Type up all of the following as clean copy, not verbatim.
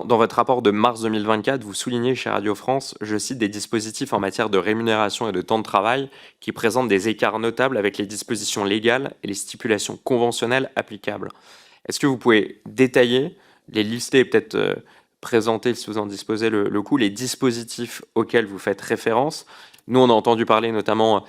Dans votre rapport de mars 2024, vous soulignez chez Radio France, je cite, des dispositifs en matière de rémunération et de temps de travail qui présentent des écarts notables avec les dispositions légales et les stipulations conventionnelles applicables. Est-ce que vous pouvez détailler, les lister et peut-être présenter, si vous en disposez le coup, les dispositifs auxquels vous faites référence? Nous, on a entendu parler notamment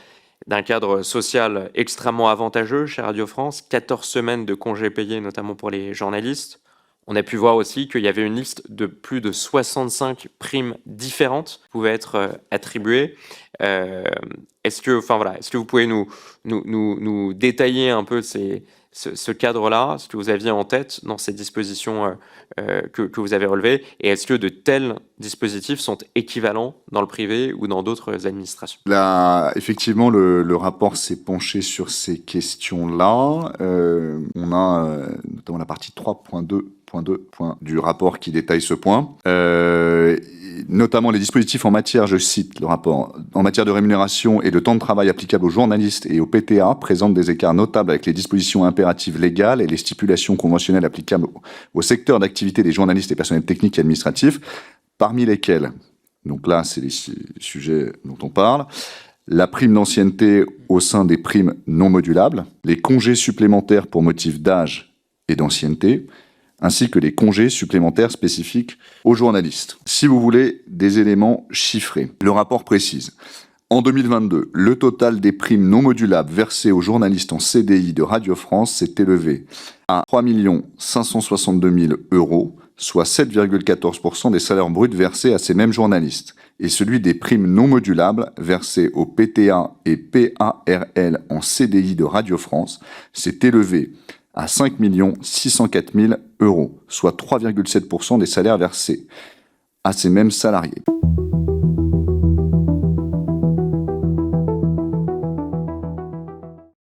d'un cadre social extrêmement avantageux chez Radio France, 14 semaines de congés payés, notamment pour les journalistes. On a pu voir aussi qu'il y avait une liste de plus de 65 primes différentes qui pouvaient être attribuées. Est-ce que vous pouvez nous détailler un peu ce cadre-là, ce que vous aviez en tête dans ces dispositions que vous avez relevées, et est-ce que de tels dispositifs sont équivalents dans le privé ou dans d'autres administrations? Là, effectivement, le rapport s'est penché sur ces questions-là. On a notamment la partie 3.2 du rapport qui détaille ce point. Notamment les dispositifs en matière, je cite le rapport, en matière de rémunération et de temps de travail applicables aux journalistes et aux PTA présentent des écarts notables avec les dispositions impératives légales et les stipulations conventionnelles applicables au secteur d'activité des journalistes et personnels techniques et administratifs, parmi lesquels, donc là c'est les sujets dont on parle, la prime d'ancienneté au sein des primes non modulables, les congés supplémentaires pour motif d'âge et d'ancienneté, ainsi que les congés supplémentaires spécifiques aux journalistes. Si vous voulez des éléments chiffrés, le rapport précise. En 2022, le total des primes non modulables versées aux journalistes en CDI de Radio France s'est élevé à 3 562 000 €, soit 7,14% des salaires bruts versés à ces mêmes journalistes. Et celui des primes non modulables versées aux PTA et PARL en CDI de Radio France s'est élevé à 5 604 000 €, soit 3,7% des salaires versés à ces mêmes salariés.